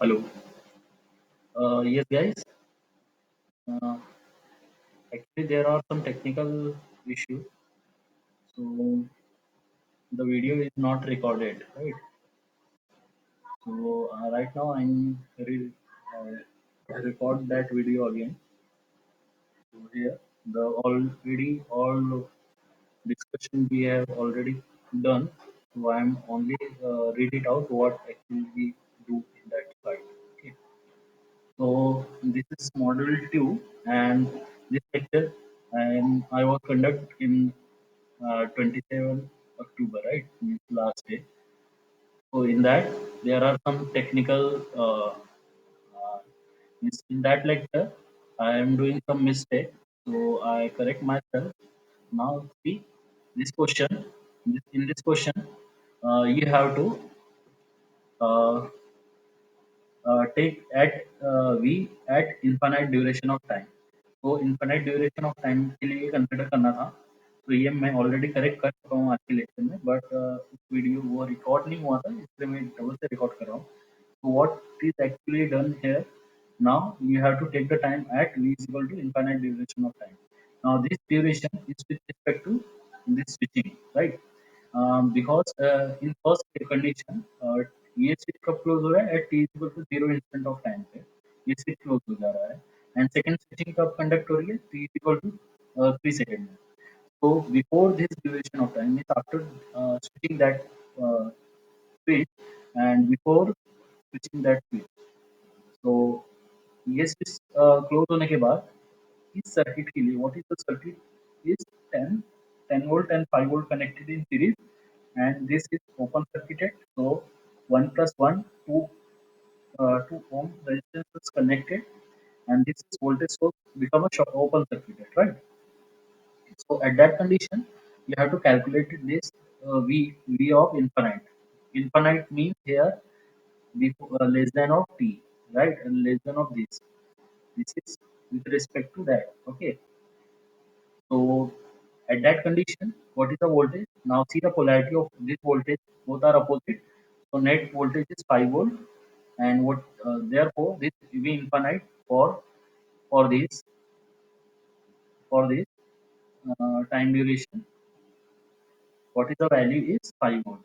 Hello. Yes, guys. Uh, Actually, there are some technical issues, so the video is not recorded, right? So right now record that video again. So here, the already all discussion we have already done. So I'm only read it out what actually we do in that slide. Okay. So this is module 2 and this lecture and I was conduct in 27 October, right? Means last day. So in that there are some technical means in that lecture I am doing some mistake. So I correct myself. Now see this question. In this question, you have to uh, take at v at infinite duration of time. तो infinite duration of time के लिए consider करना था तो ये मैं already correct कर चुका हूँ आज के लेक्चर में बट उस वीडियो वो रिकॉर्ड नहीं हुआ था इसलिए मैं डबल से रिकॉर्ड कर रहा हूँ so what is actually done here now you have to take the time at v is equal to infinite duration of time now this duration is with respect to this switching right because in first condition ये switch कब close हो रहा है at T equal to zero instant of time पे ये switch close हो जा रहा है एंड सेकंड स्विचिंग कब कंडक्ट हो रही है टी इक्वल टू 3 सेकेंड में so before this duration of time is after switching that switch and before switching that switch so ये स्विच क्लोज होने के बाद इस सर्किट के लिए what is the circuit is 10 volt and 5 volt connected in series and this is open circuited so 1 plus 1 2 ohm resistance is connected and this voltage source become a open circuited right so at that condition you have to calculate this v of infinite infinite means here before less than of t right and less than of this is with respect to that okay so at that condition, what is the voltage? Now see the polarity of this voltage. Both are opposite. So net voltage is 5 volt, and what therefore this V infinite for this for this time duration. What is the value is 5 volt.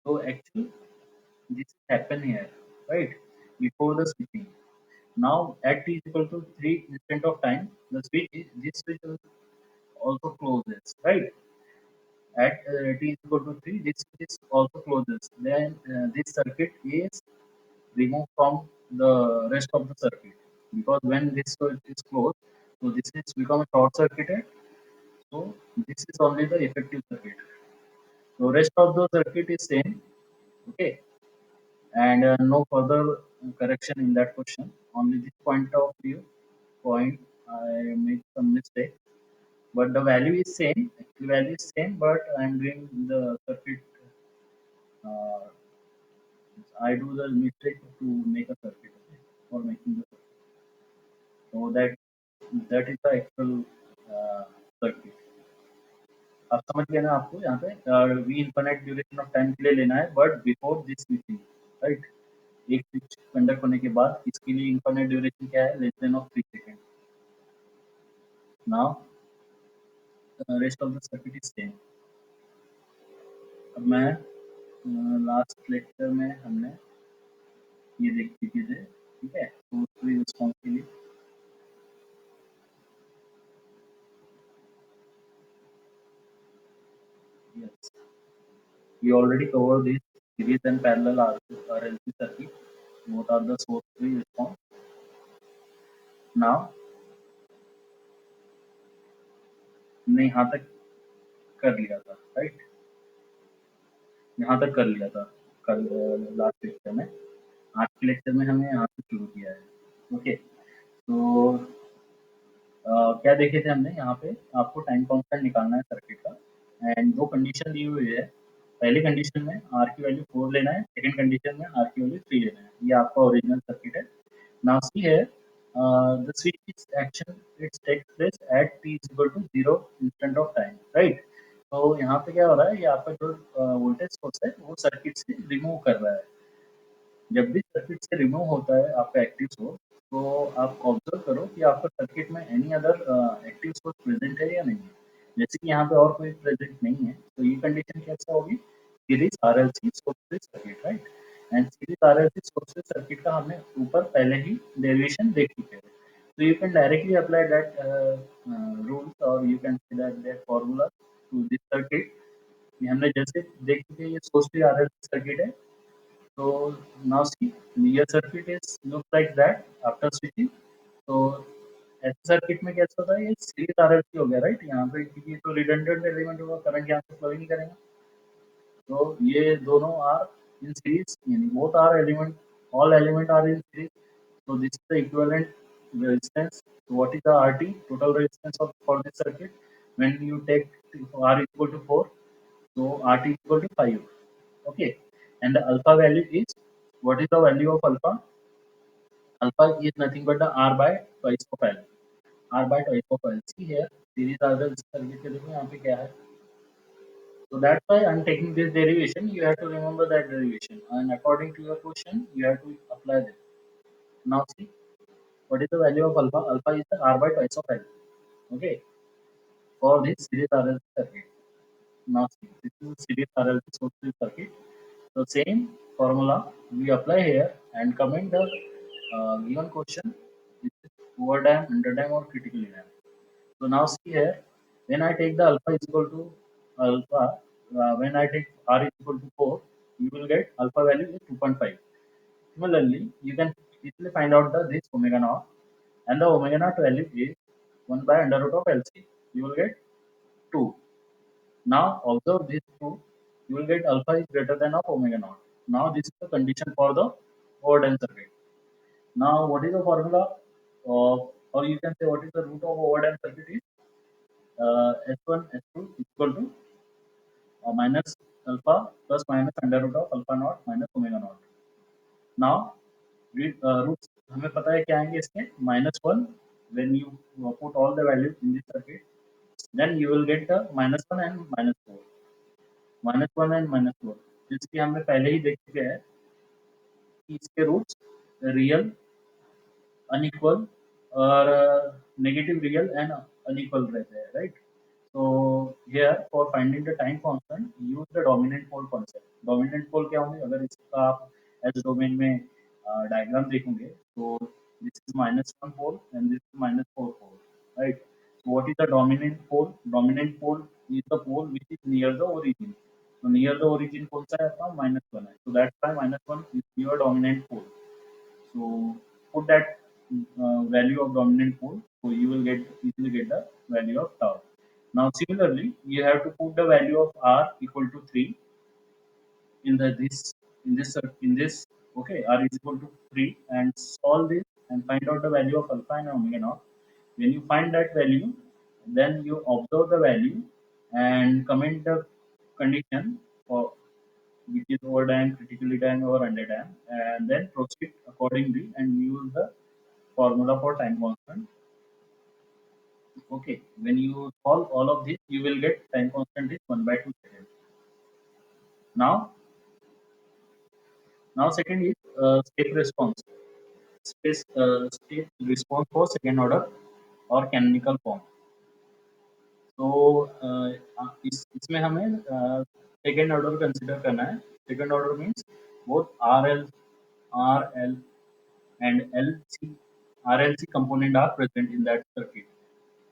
So actually this happen here, right? Before the switching. Now at t is equal to 3 instant of time, the switch is this switch also closes, right? At t is equal to 3 this is also closes then this circuit is removed from the rest of the circuit because when this switch is closed so this is become short circuited so this is only the effective circuit so rest of the circuit is same okay and no further correction in that question only this point I made some mistake but the value is same actual value is same but I am doing the circuit uh, I do the mistake to make a circuit okay, for making the circuit. So that is the actual circuit. अब समझ गया ना आपको यहाँ पे V infinite duration of time के लिए लेना है but before this switching right एक स्विच कंडक्ट होने के बाद इसके लिए इनफिनिट ड्यूरेशन क्या है less than of 3 second now rest of the circuit is same अब मैं लास्ट लेक्चर में हमने ये देखी थी ठीक है तो उसकी रिस्पॉन्स के लिए yes we already covered this series and parallel RLC circuit. Both are the source free response. Now हमने यहाँ तक कर लिया था राइट यहाँ तक कर लिया था कल लास्ट लेक्चर में आज के लेक्चर में हमने यहाँ से शुरू किया है ओके तो क्या देखे थे हमने यहाँ पे आपको टाइम कांस्टेंट निकालना है सर्किट का एंड दो कंडीशन दी हुई है पहली कंडीशन में आर की वैल्यू 4 लेना है सेकंड कंडीशन में आर की वैल्यू 3 लेना है ये आपका ओरिजिनल सर्किट है now see here the switch action it takes place at t is equal to 0 instant of time right तो यहाँ पे क्या हो रहा है ये आपका जो वोल्टेज सोर्स है वो सर्किट से रिमूव कर रहा है जब भी सर्किट से रिमूव होता है आपका एक्टिव सोर्स, तो आप ऑब्जर्व करो कि आपका सर्किट में any other active source present है या नहीं है। जैसे कि यहाँ पे और कोई प्रेजेंट नहीं है, तो ये कंडीशन कैसे होगी? Series RLC sources circuit, right? And series RLC sources circuit का हमने ऊपर पहले ही डेरिवेशन देख चुके हैं। So you can directly apply that rules, or you can say that formula to this circuit. ये हमने जैसे देख चुके हैं, ये सोर्स फ्री आरएलसी सर्किट है। So now see, your circuit is look like that after switching. तो ऐसे सर्किट में कैसा होता है, ये सीरीज आरएलसी हो गया, राइट? यहाँ पे क्योंकि ये तो रिडंडेंट एलिमेंट होगा, करंट यहाँ से फ्लो ही नहीं करेगा। तो ये दोनों आर इन सीरीज, यानी both are element, all element are in series. So this is the equivalent resistance. So what is the RT, total resistance of for this circuit? When you take R is equal to 4, so RT is equal to 5. Okay, and the alpha value is, what is the value of alpha? Alpha is nothing but the R by twice of L. R by twice of L. See here, series RL circuit के देखो यहाँ पे क्या है. So that's why I'm taking this derivation. You have to remember that derivation, and according to your question, you have to apply this. Now see, what is the value of alpha? Alpha is the R by twice of L. Okay, for this series RLC circuit. Now see, this is series RLC source circuit. So same formula we apply here and comment the given question, is overdam, underdam, or critically dam. So now see here, when I take the alpha is equal to alpha, when I take R is equal to 4, you will get alpha value is 2.5. Similarly, you can easily find out the this omega naught, and the omega naught value is 1 by under root of LC. You will get 2. Now observe this 2, you will get alpha is greater than of omega naught. Now this is the condition for the overdam circuit. Now what is the formula? Or you can say what is the root of overdam circuit is S1 S2 equal to minus alpha plus minus under root of alpha naught minus omega naught. Now roots हमें पता है क्या आएंगे इसके, -1 when you put all the values in this circuit, then you will get the -1 and -4, -1 and -4, जिसकी हमने पहले ही देख चुके हैं कि इसके रूट्स रियल, अनइक्वल और नेगेटिव रियल एंड अनइक्वल रहते हैं, right? So here for finding the time constant, use the dominant pole concept. Dominant pole क्या होंगे, अगर इसका आप एस डोमेन में डायग्राम देखोगे, तो this is -1 pole and this is -4 pole, right? So what is the dominant pole? Dominant pole is the pole which is near the origin. So near the origin कौन सा है आपका? -1 है. So that's why -1 is your dominant pole. So put that value of dominant pole, so you will get easily get the value of tau. Now similarly, you have to put the value of R equal to 3 in the this. Okay, R is equal to 3, and solve this and find out the value of alpha and omega naught. When you find that value, then you observe the value and comment the condition for which is overdam, critically dam, or underdam, and then proceed accordingly and use the formula for time constant. Okay, when you solve all of this, you will get time constant is 1 by 2 seconds. Now, second is step response. Step response for second order or canonical form. तो इसमें हमें second order consider करना है. Second order means both RL and RLC component are present in that circuit.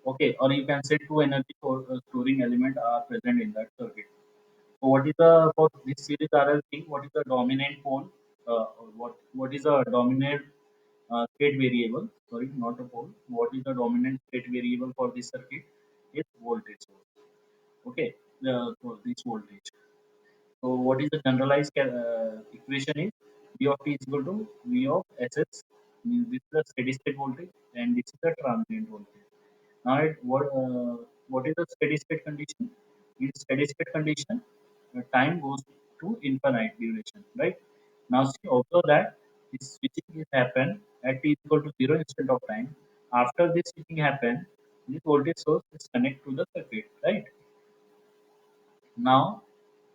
Okay, or you can say two energy storing element are present in that circuit. So what is the, for this series RLC, what is the dominant pole? Uh, what is the dominant state variable? Sorry, not a pole. What is the dominant state variable for this circuit? Is voltage source. Okay, so this voltage. So what is the generalized equation is V of t is equal to V of SS. This is the steady state voltage and this is the transient voltage. Now what is the steady state condition? In steady state condition, the time goes to infinite duration, right? Now see also that this switching is happen at t equal to 0 instant of time. After this switching happen, this voltage source is connected to the circuit, right? Now,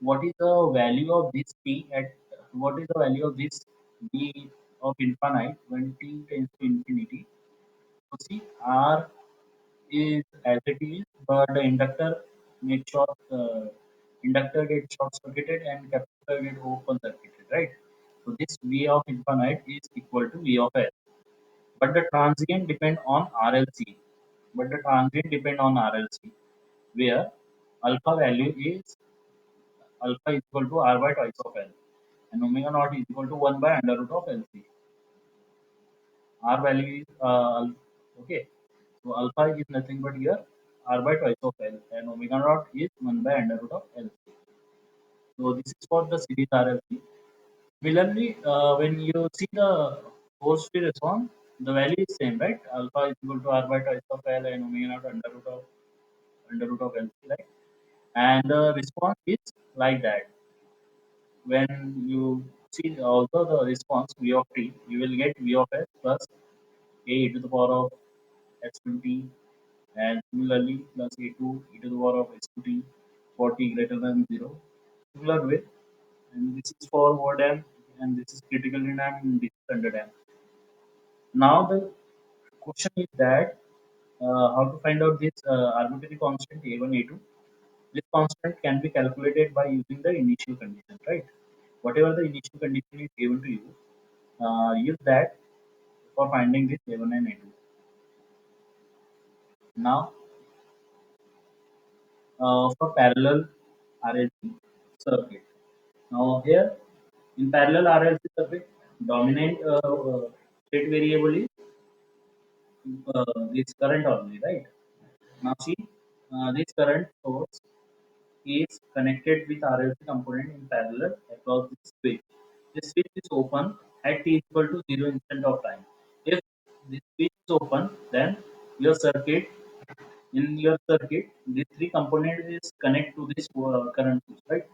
what is the value of this P at, what is the value of this v of infinite when t tends to infinity. So see, R is as it is, but the inductor gets short circuited and capacitor gets open circuited, right? So this V of infinite is equal to V of S. But the transient depend on RLC. But the transient depend on RLC, where alpha value is alpha is equal to R by twice of L, and omega naught is equal to 1 by under root of LC. R value is okay. So alpha is nothing but here R by twice of L, and omega naught is 1 by under root of LC. So this is for the series RLC. Similarly, when you see the force free response, the value is same, right? Alpha is equal to R by twice of L and omega naught under root of LC, right? And the response is like that. When you see also the response V of t, you will get V of S plus a to the power of s20, and similarly plus a2 e to the power of s2t for t greater than 0. Similar way, and this is for overdamp, and this is critically damped, and this is underdamped. Now the question is that how to find out this arbitrary constant a1 a2. This constant can be calculated by using the initial condition, right? Whatever the initial condition is given to you, use that for finding this a1 and a2. Now, for parallel RLC circuit. Now here in parallel RLC circuit, dominant state variable is this current only, right? Now see, this current source is connected with RLC component in parallel across this switch. This switch is open at t equal to 0 instant of time. If this switch is open, then your circuit these three components is connect to this current source, right?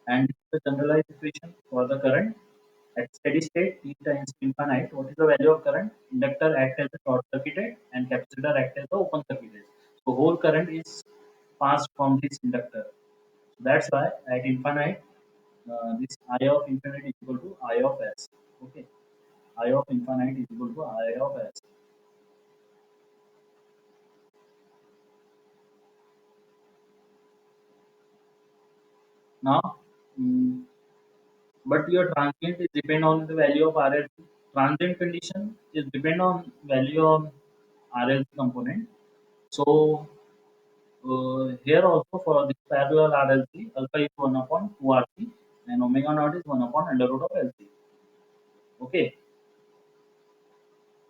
And this is the generalized equation for the current at steady state t times infinite. What is the value of current? Inductor act as a short circuited and capacitor act as the open circuited. So whole current is passed from this inductor. So that's why at infinite, this I of infinite is equal to I of S. Okay, I of infinite is equal to I of S. Now, mm, but your transient is depend on the value of RLC. Transient condition is depend on value of RLC component. So here also for this parallel RLC, alpha is 1 upon 2 RC and omega naught is 1 upon under root of LC. Okay.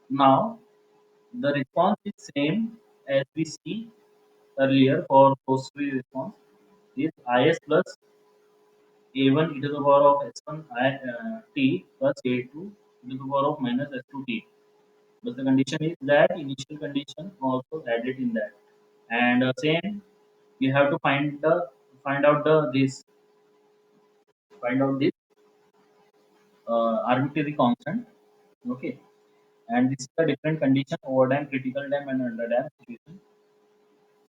Now the response is same as we see earlier for force free response is Is plus A1 e to the power of S1 t plus A2 e to the power of minus S2 t. But the condition is that initial condition also added in that. And same, you have to find out the this find out this arbitrary constant. Okay, and this is a different condition over dam, critical dam, and under dam situation.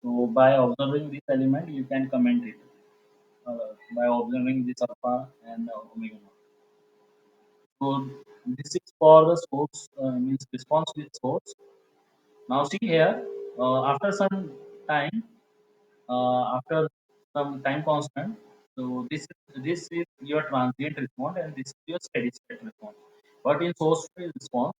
So by observing this element, you can comment it by observing this alpha and omega naught. So this is for the source means response with source. Now see here, after some time, after some time constant, so this is your transient response and this is your steady state response. But in source free response,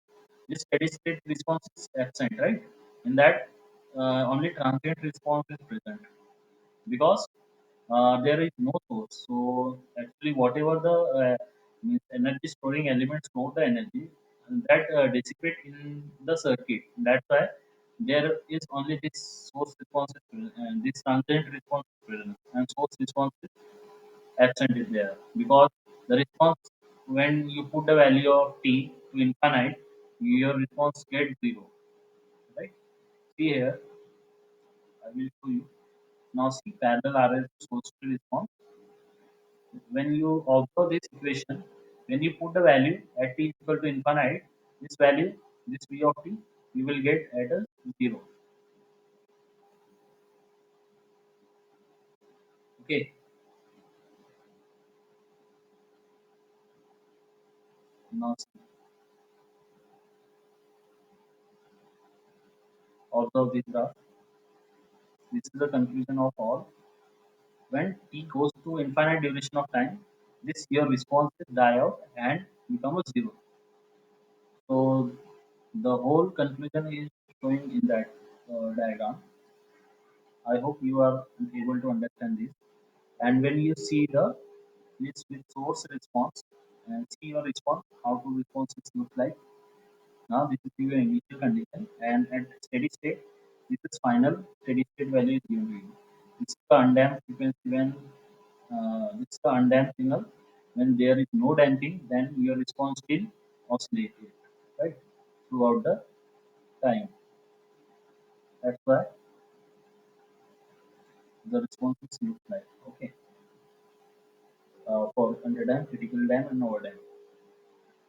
this steady state response is absent, right? In that, only transient response is present because there is no source. So actually, whatever the means energy storing element store the energy and that dissipate in the circuit. That's why there is only this source response is present, and this transient response is present, and source response is absent is there because the response when you put the value of t to infinite, your response gets zero, right? See here, I will show you. Now see parallel RLC source to response. When you observe this equation, when you put the value at t equal to infinite, this value, this v of t, you will get at a 0. Okay. Now observe this graph. This is the conclusion of all. When t goes to infinite duration of time, this your responses die out and become a zero. So the whole conclusion is showing in that diagram. I hope you are able to understand this. And when you see the this with source response and see your response, how to responses look like. Now this is your initial condition, and at steady state, this is final steady state value is given to you. This is the undamped frequency when this is the undamped signal. When there is no damping, then your response will oscillate, right, throughout the time. That's why the responses look like okay for underdamped, critical damp, and overdamp.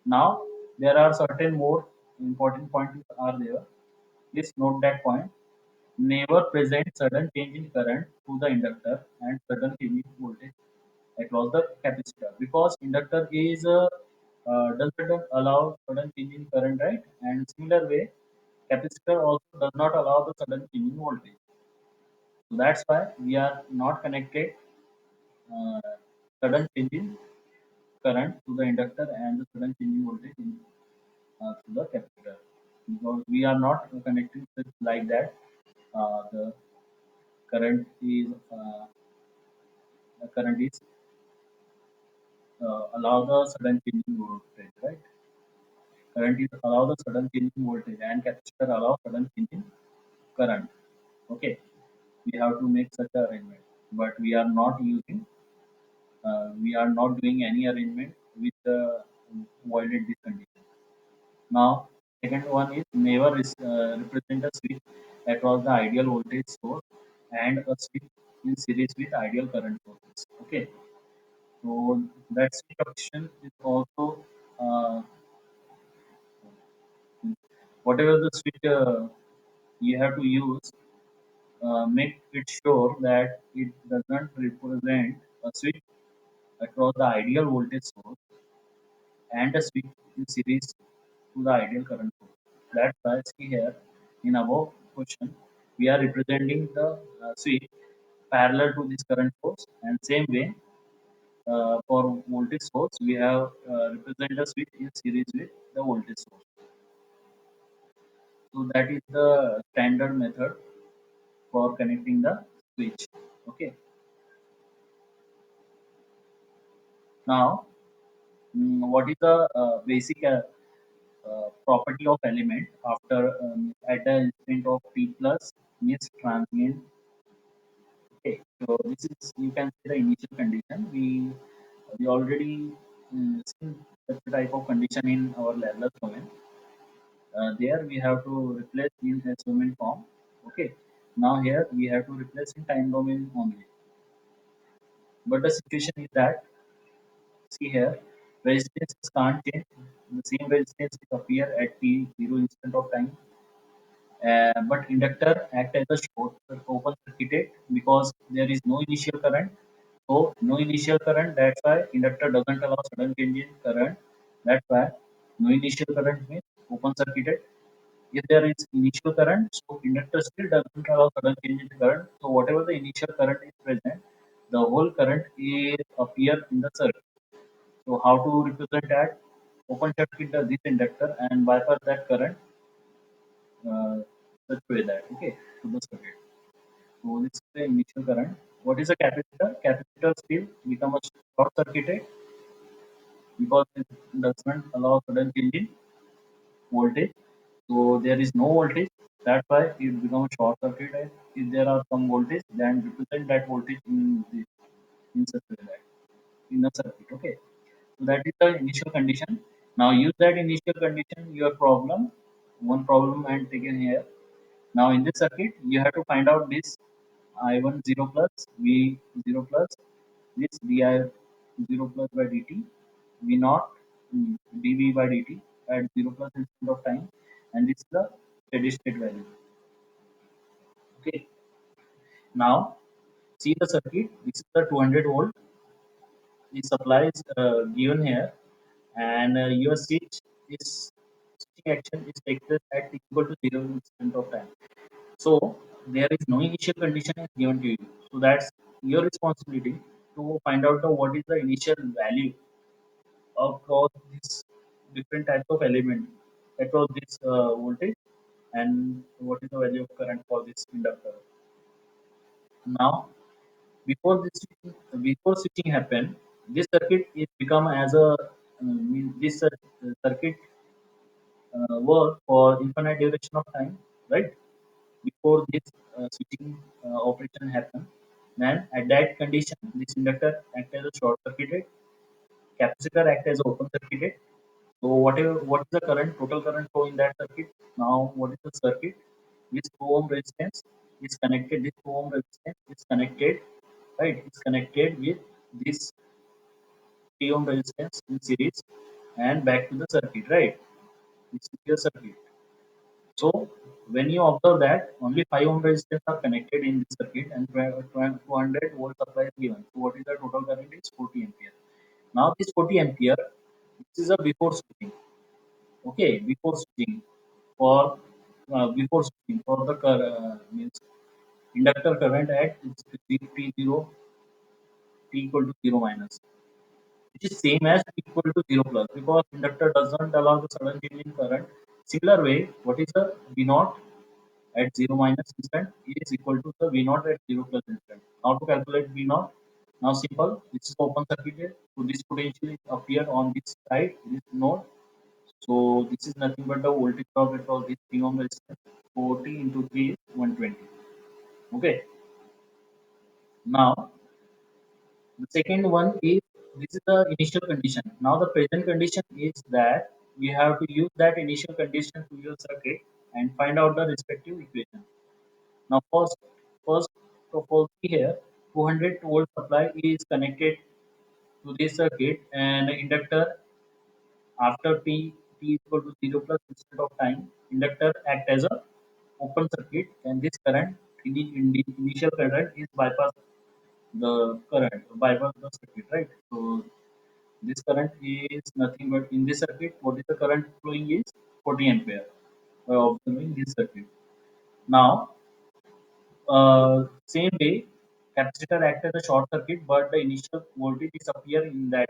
Now there are certain more important points are there. Please note that point. Never present sudden change in current to the inductor and sudden change in voltage across the capacitor because inductor is doesn't allow sudden change in current, right? And similar way, capacitor also does not allow the sudden change in voltage. So that's why we are not connected uh, sudden change in current to the inductor and the sudden change in voltage to the capacitor because we are not connecting it like that. The current is allow the sudden change in voltage, right? Current is allow the sudden change in voltage and capacitor allow sudden change in current. Okay, we have to make such arrangement, but we are not doing any arrangement with the voided this condition. Now, second one is never represent a switch across the ideal voltage source and a switch in series with ideal current sources. Okay, so that switch option is also uh, whatever the switch you have to use, make it sure that it doesn't represent a switch across the ideal voltage source and a switch in series to the ideal current source. That's why see here in above question we are representing the switch parallel to this current source and same way for voltage source we have represent the switch in series with the voltage source. So that is the standard method for connecting the switch. Okay. Now, what is the basic property of element after at the instant of t plus means transient? Okay, so this is you can see the initial condition. We already seen such a type of condition in our Laplace domain. There we have to replace in S domain form. Okay, now here we have to replace in time domain only. But the situation is that see here, resistances can't change. The same resistance will appear at t zero instant of time. But inductor act as a short open circuited because there is no initial current. So no initial current. That's why inductor doesn't allow sudden change in current. That's why no initial current means open circuited. If there is initial current, so inductor still doesn't allow sudden change in current. So whatever the initial current is present, the whole current is appear in the circuit. So how to represent that? Open circuit this inductor and bypass that current uh, such way that okay to the circuit. So this is the initial current. What is a capacitor? Capacitor still become a short circuited because it does not allow sudden change in voltage. So there is no voltage. That's why it becomes short circuited. If there are some voltage, then represent that voltage in such way that in the circuit. Okay. So that is the initial condition. Now use that initial condition your problem. One problem I am taken here. Now in this circuit, you have to find out this I1 0 plus V 0 plus this di 0 plus by dt V naught dv by dt at 0 plus instant of time, and this is the steady state value. Okay. Now see the circuit. This is the 200 volt. The supply is given here, and your switching action is taken at equal to 0 instant of time. So there is no initial condition is given to you. So that's your responsibility to find out what is the initial value across these different types of element across this voltage, and what is the value of current for this inductor. Now, before before switching happen, this circuit is become as a this circuit work for infinite duration of time, right? Before this switching operation happen, then at that condition, this inductor act as a short circuited, capacitor act as open circuited. So what is the current, total current flow in that circuit? Now what is the circuit? This 2 ohm resistance is connected. This 2 ohm resistance is connected, right? It's connected with this 3 ohm resistance in series and back to the circuit, right? This is your circuit. So when you observe that only 5 ohm resistance are connected in this circuit and 200 volt supply is given. So what is the total current is 40 ampere. Now this 40 ampere, this is a before switching. Okay, before switching for before switching for the means inductor current at t 0 t equal to 0 minus, which is same as t equal to 0 plus because inductor doesn't allow the sudden change in current. Similar way, what is the V naught at 0 minus instant is equal to the V naught at 0 plus instant. How to calculate V naught? Now simple, this is open circuit, so this potential is appear on this side, this node. So this is nothing but the voltage drop across this 3 ohm resistance. 40 into 3 is 120. Okay. Now the second one is this is the initial condition. Now the present condition is that we have to use that initial condition to your circuit and find out the respective equation. Now first of all here 200 volt supply is connected to this circuit and the inductor after t equal to 0 plus instant of time, inductor act as a open circuit and this current in the initial current is bypass the bypass the circuit, right? So this current is nothing but in this circuit, what is the current flowing is 40 ampere by observing this circuit. Now, same way, capacitor act as a short circuit, but the initial voltage is appear in that.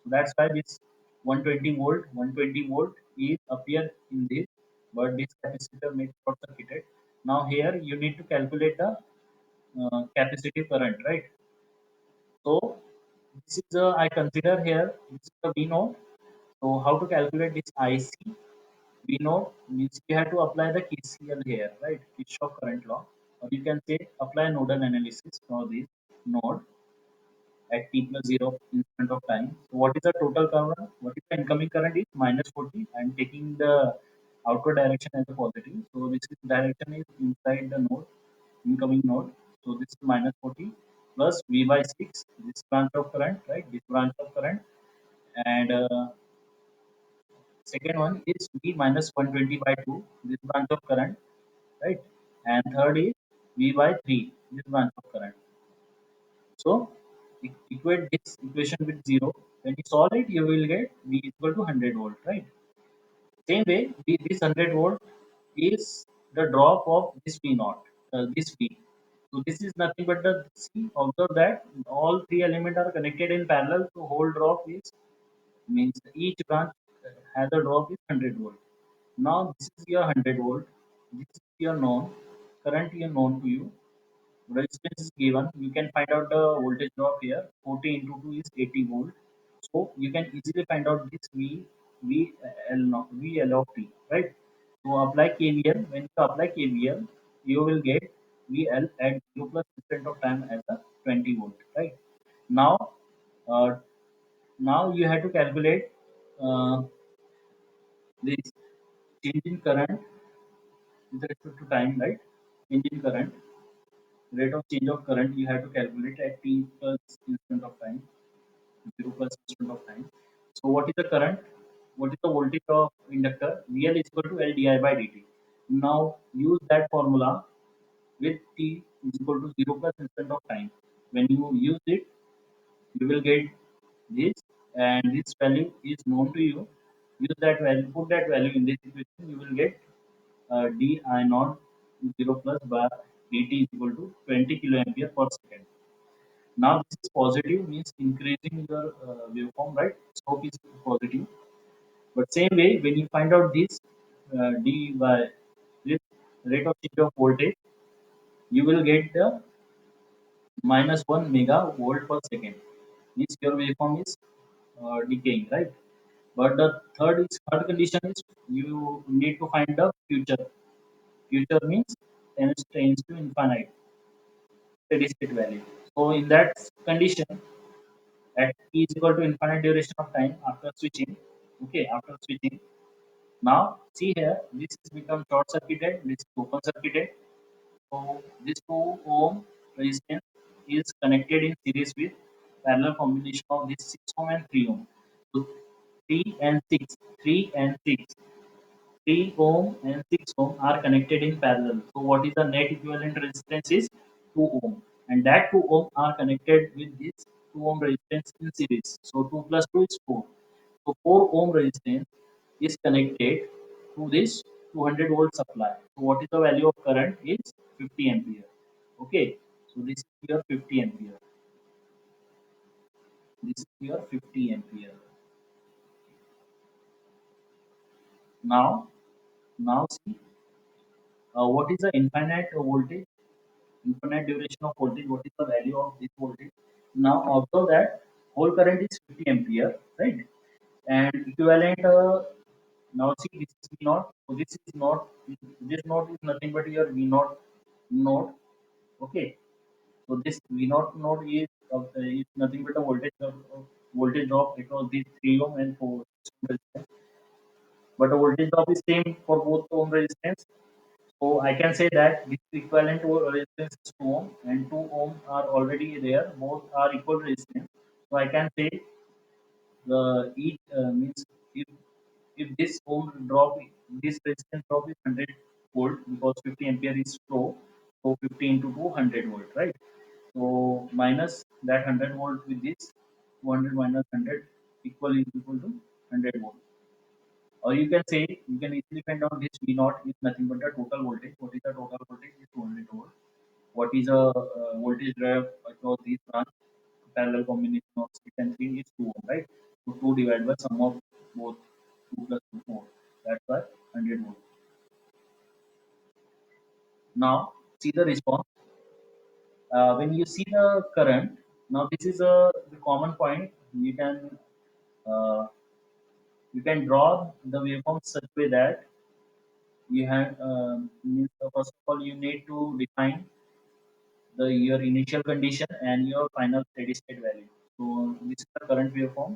So that's why this 120 volt is appear in this, but this capacitor makes short circuited. Now here you need to calculate the capacitive current, right? So this is I consider here this is the V node. So how to calculate this IC? V node means you have to apply the KCL here, right? Kirchhoff current law, or you can say apply nodal analysis for this node at t plus 0 instant of time. So what is the total current? What is the incoming current is minus 40. I am taking the outward direction as a positive. So this is direction is inside the node, incoming node. So this is minus 40 plus V by 6, this branch of current, right? This branch of current. And second one is V minus 120 by 2, this branch of current, right? And third is V by 3, this branch of current. So equate this equation with 0. When you solve it, you will get V equal to 100 volt, right? Same way, this 100 volt is the drop of this V naught, this V. So this is nothing but the C. Observe that all three elements are connected in parallel. So whole drop is means each branch has a drop is 100 volt. Now this is your 100 volt. This is your known current here known to you. Resistance is given. You can find out the voltage drop here. 40 into 2 is 80 volt. So you can easily find out this V L of t, right? So apply KVL. When you apply KVL, you will get VL at 0 plus instant of time as a 20 volt, right? Now, uh, now you have to calculate uh, this change in current with respect to time, right? Change in current, rate of change of current you have to calculate at t plus instant of time, 0 plus instant of time. So what is the current? What is the voltage of inductor? VL is equal to L di by dt. Now use that formula with t is equal to 0 plus instant of time. When you use it, you will get this. and this value is known to you, use that value, put that value in this equation, you will get d I naught 0 plus bar dt is equal to 20 kiloampere per second. Now this is positive, means increasing your waveform, right? Slope is positive. But same way, when you find out this d by this rate of change of voltage, you will get the minus 1 mega volt per second. Means your waveform is decaying, right? But the third condition is you need to find the future. Future means tends to infinite steady state value. So in that condition, at t is equal to infinite duration of time after switching. Okay, after switching. Now see here, this is become short circuited, this is open circuited. So this 2 ohm resistance is connected in series with parallel combination of this 6 ohm and 3 ohm. So 3 and 6, 3 and 6, 3 ohm and 6 ohm are connected in parallel. So what is the net equivalent resistance is 2 ohm, and that 2 ohm are connected with this 2 ohm resistance in series. So 2 plus 2 is 4. So 4 ohm resistance is connected to this 200 volt supply. So what is the value of current is 50 ampere. Okay, so this is your 50 ampere. This is your 50 ampere. Now, now see what is the infinite voltage, infinite duration of voltage, what is the value of this voltage. Now observe that whole current is 50 ampere, right? And equivalent, now see this is V naught, so this node is nothing but your V naught node, okay. So this V naught node is nothing but a voltage drop across these 3 ohm and 4 ohm resistance, but the voltage drop is same for both ohm resistance. So I can say that this equivalent to resistance is 2 ohm and 2 ohm are already there. Both are equal resistance. So I can say the each means if this ohm drop, this resistance drop is 100 volt because 50 ampere is slow. So 50 into 2 100 volt, right? So minus that 100 volt with this 200 minus 100 equal is equal to 100 volt. Or you can say, you can easily find out this V naught is nothing but the total voltage. What is the total voltage? Is 200 volt. What is a voltage drive across these branch? Parallel combination of 6 and 3 is 2 ohm, right? So 2 divided by sum of both 2 plus 2 4. That's why 100 volt. Now see the response. When you see the current, now this is the common point. Uh, you can draw the waveform such way that you have means, first of all you need to define the your initial condition and your final steady state value. So this is the current waveform.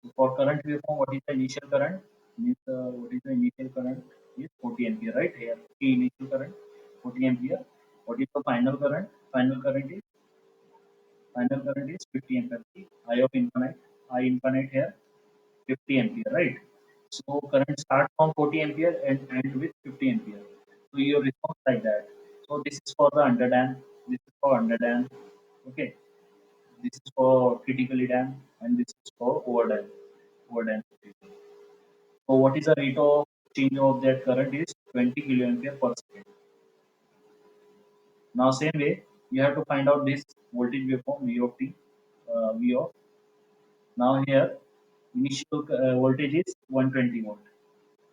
So for current waveform, what is the initial current? Means what is the initial current is 40 ampere, right? Here, initial current 40 ampere. What is the final current? Final current is 50 ampere. I of infinite, I infinite here 50 ampere, right? So current start from 40 ampere and end with 50 ampere. So your response like that. So this is for the underdam, this is for underdam, okay. This is for critically dam, and this is for overdam. Overdam. So what is the rate of change of that current is 20 kiloampere per second. Now same way you have to find out this voltage waveform V of t, V of. Now here initial voltage is 120 volt.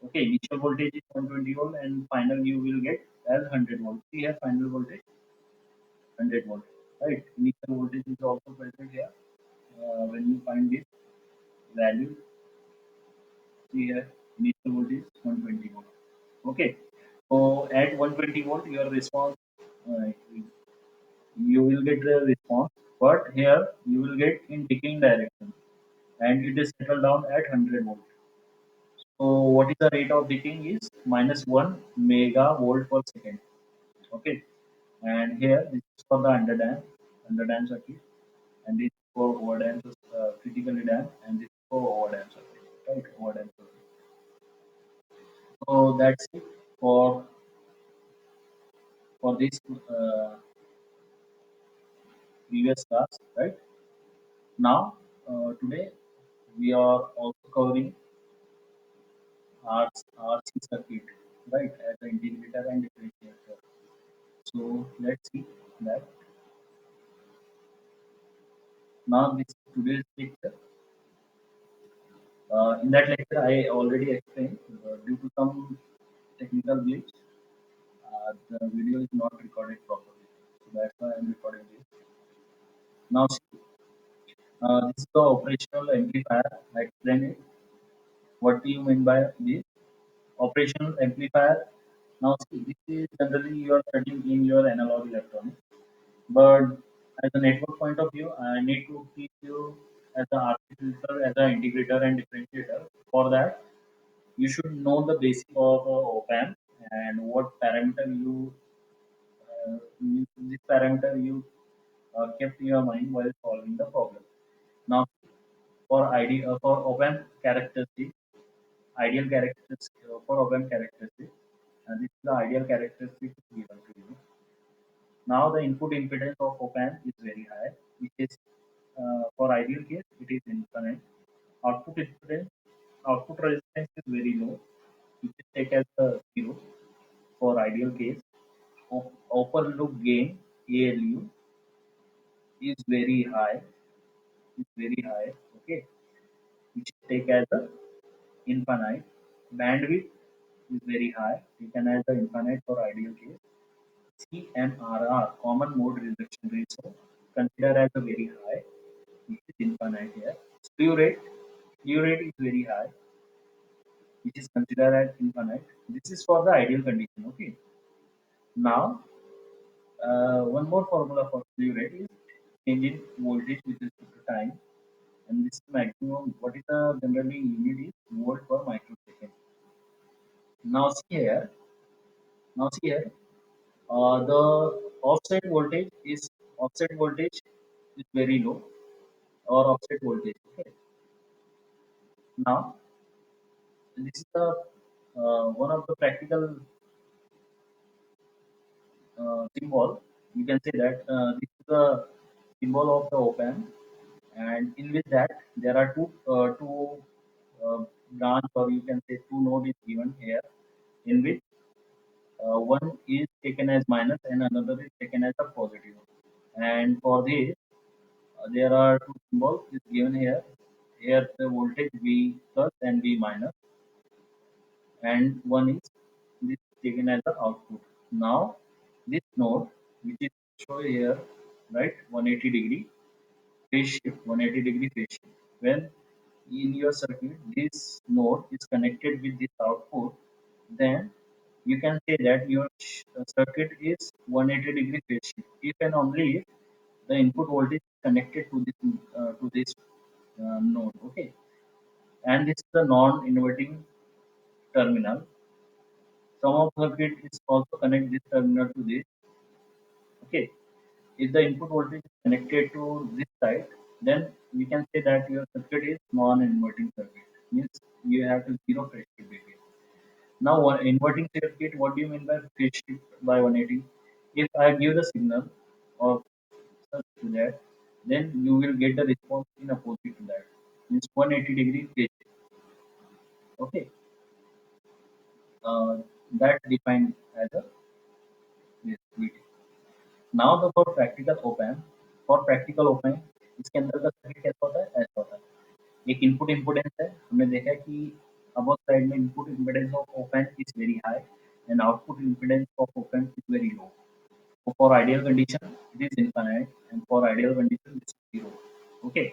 Okay, initial voltage is 120 volt and final you will get as 100 volt. See here final voltage 100 volt. Right. Initial voltage is also present here. When you find this value, see here initial voltage 120 volt. Okay. So at 120 volt your response, uh, you will get the response, but here you will get in decaying direction and it is settled down at 100 volt. So what is the rate of decaying is minus 1 mega volt per second. Okay, and here this is for the underdam circuit, and this is for overdam, critically dam, and this is for overdam circuit, right? Overdam circuit. So that's it for this previous class, right? Now today we are also covering RC circuit, right, as an integrator and differentiator. So let's see that. Now this is today's lecture. In that lecture, I already explained due to some technical glitch, the video is not recorded properly. So that's why I'm recording this. Now, see, this is the operational amplifier. I explained it. What do you mean by this? Operational amplifier. Now, see, this is generally you are studying in your analog electronics. But as a network point of view, I need to teach you as an architecture, as an integrator and differentiator. For that, you should know the basic of op-amp and what parameter this parameter you kept in your mind while solving the problem. Now, for op-amp characteristic, ideal characteristic for op-amp characteristic, this is the ideal characteristic given to you. Now the input impedance of op-amp is very high, which is for ideal case it is infinite. Output impedance, output resistance is very low, which is take as a zero for ideal case. Open loop gain ALU is very high, okay, which is take as a infinite. Bandwidth is very high, taken as a infinite for ideal case. CMRR, common mode rejection ratio, considered as a very high, which is infinite here. Slew rate is very high, which is considered as infinite. This is for the ideal condition. Okay. Now, one more formula for slew rate is change in voltage with respect to time, and this is maximum. What is the generally unit is volt per microsecond. Now see here. Now see here. The offset voltage is very low or offset voltage. Okay. Now this is the one of the practical symbol. You can say that this is the symbol of the op amp, and in with that there are two branch, or you can say two node is given here, in which one is taken as minus and another is taken as a positive. And for this, there are two symbols is given here. Here the voltage V plus and V minus, and one is this taken as the output. Now this node, which is shown here, right, 180-degree phase shift, 180-degree phase shift. When in your circuit this node is connected with this output, then you can say that your circuit is 180-degree phase shift. If and only if the input voltage is connected to this node, okay. And this is the non-inverting terminal. Some of circuit is also connect this terminal to this, okay. If the input voltage is connected to this side, then we can say that your circuit is non-inverting circuit. Means you have to zero phase shift between. Now, one inverting circuit, what do you mean by phase shift by 180? If I give the signal of such to that, then you will get the response in opposite to that. Means 180-degree phase shift. Okay, uh, that defined as a yes, VT. Now the for practical op amp, for practical op amp इसके अंदर का circuit कैसा होता है, ऐसा होता है। एक इनपुट इम्पोर्टेंस है, हमने देखा कि अबोव साइड में input impedance of op amp is very high and output impedance of op amp is very low. So for ideal condition it is infinite and for ideal condition it is zero. Okay,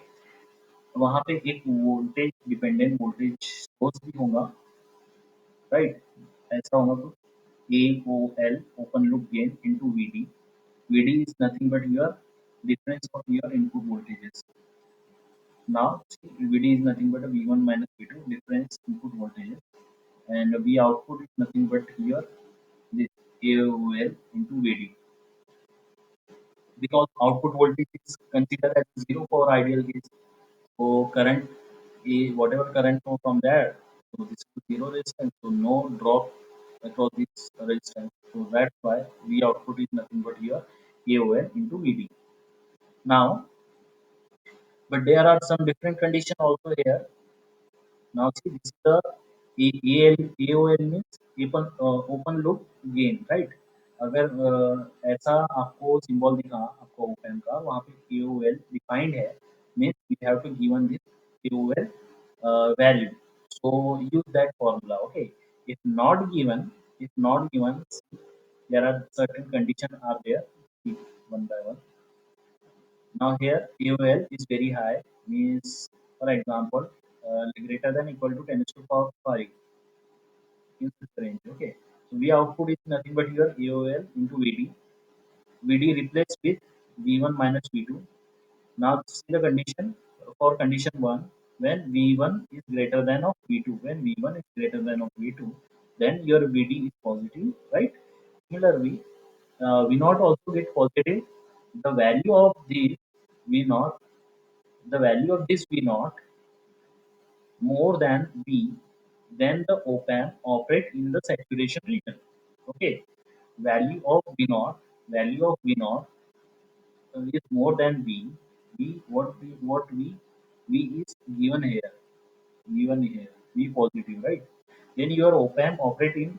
वहाँ पे एक voltage dependent voltage source भी होगा, right, ऐसा होगा तो AOL, open loop gain, into VD. VD is nothing but your difference of your input voltages. Now VD is nothing but a V1 minus V2 difference input voltages, and V output is nothing but your this AOL into VD, because output voltage is considered as zero for ideal case. So current, whatever current flow from there, so this is zero resistance, so no drop across this resistance. So that's why V output is nothing but your AOL into VD. Now, but there are some different condition also here. Now see, this is the AOL means open loop gain, right? अगर ऐसा आपको symbol दिखा आपको open का वहाँ पे AOL defined है means we have to given this AOL value. So use that formula. Okay. If not given, if not given, there are certain conditions are there. See, one by one. Now here AOL is very high means for example greater than equal to 10 to the power 5 in this range. Okay. So V output is nothing but your AOL into VD. VD replaced with V1 minus V2. Now see the condition for condition 1 when V1 is greater than of V2. When V1 is greater than of V2, then your VD is positive, right? Similarly, V naught also get positive. The value of this V naught, the value of this V naught more than V, then the op-amp operate in the saturation region. Okay, value of V naught is more than V. V is given here, V positive, right? Then your op-amp operate in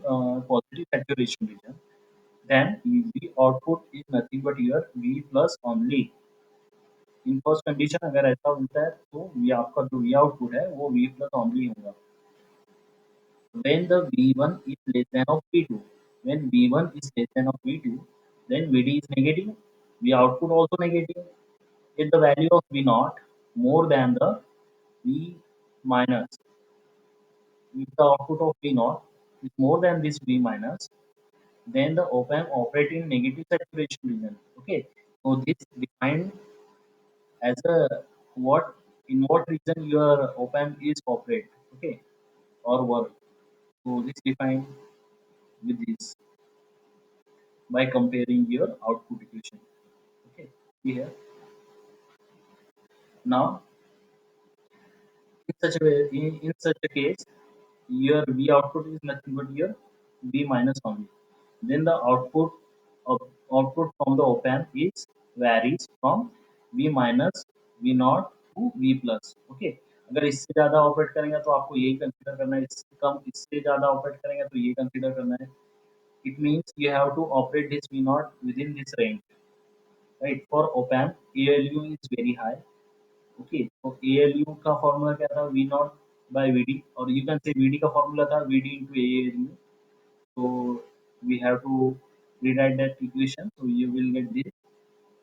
positive saturation region. Then V output is nothing but your V plus only. In first condition अगर ऐसा होता है तो V आपका जो V output है वो V plus only होगा when the V1 is less than of V2. When V1 is less than of V2, then VD is negative, V output also negative. If the value of V naught more than the V minus, if the output of V naught is more than this V minus, then the op-amp operate in negative saturation region. Okay, so this defined as a what in what region your op-amp is operate. Okay, or work. So this defined with this by comparing your output equation. Okay, here now in such a case, your V output is nothing but your V minus only. Then the of output from the op amp is varies from V minus V naught to V plus. Okay, अगर इससे ज़्यादा operate करेंगे तो आपको यही consider करना है इससे कम इससे ज़्यादा ऑपरेट करेंगे तो ये कंसीडर करना है it means you have to operate this V naught within this range, right? For op amp ALU is very high. Okay तो ALU का फॉर्मूला क्या था वी नॉट बाय वीडी और यू कैन से वीडी का formula था VD into ALU so we have to rewrite that equation so you will get this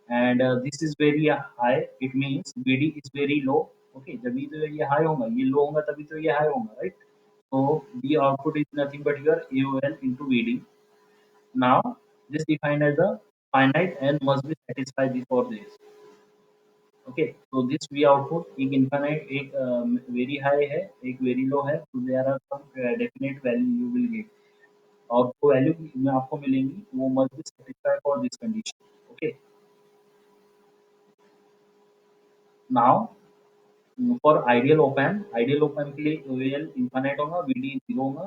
and this is very high it means VD is very low okay जब तो ये high होगा ये लो होगा तभी तो ये हाई होगा right so the output is nothing but your AOL into VD now this defined as a finite and must be satisfied before this okay तो दिस वी आउटपुट एक इनफाइनाइट एक वेरी हाई है एक very low है तो there are some definite value you will get और जो value में आपको मिलेंगी वो must be satisfy for this condition okay now for ideal open के लिए ओएल इनफाइनाइट होगा वीडी जीरो होगा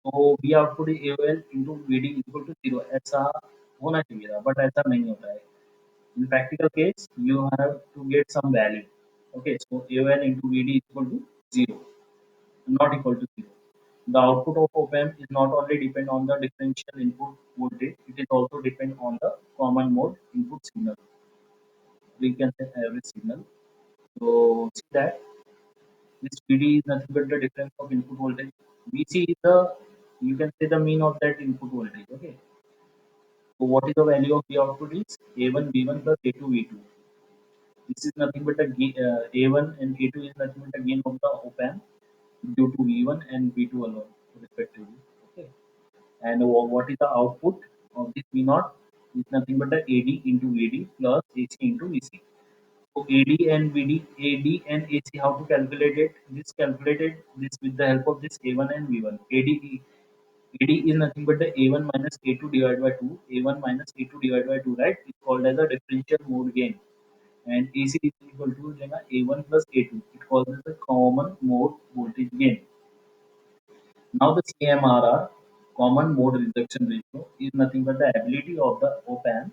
तो V output AOL into VD equal to zero ऐसा होना चाहिए था बट ऐसा नहीं होता है in practical case you have to get some value okay so AOL into VD is equal to 0 not equal to 0 the output of op-amp is not only depend on the differential input voltage it is also depend on the common mode input signal we can say average signal so see that this VD is nothing but the difference of input voltage VC is the you can say the mean of that input voltage okay so what is the value of the output is A1 V1 plus A2 V2 this is nothing but A1 and A2 is nothing but a gain of the op-amp due to V1 and V2 alone, respectively. Okay. And what is the output of this V naught is nothing but the AD into VD plus AC into VC. So AD and VD, AD and AC, how to calculate it? This calculated this with the help of this A1 and V1. AD is nothing but the A1 minus A2 divided by 2. A1 minus A2 divided by 2, right? It's called as a differential mode gain and AC is equal to A1 plus A2. It causes a common mode voltage gain. Now the CMRR, common mode reduction ratio, is nothing but the ability of the op-amp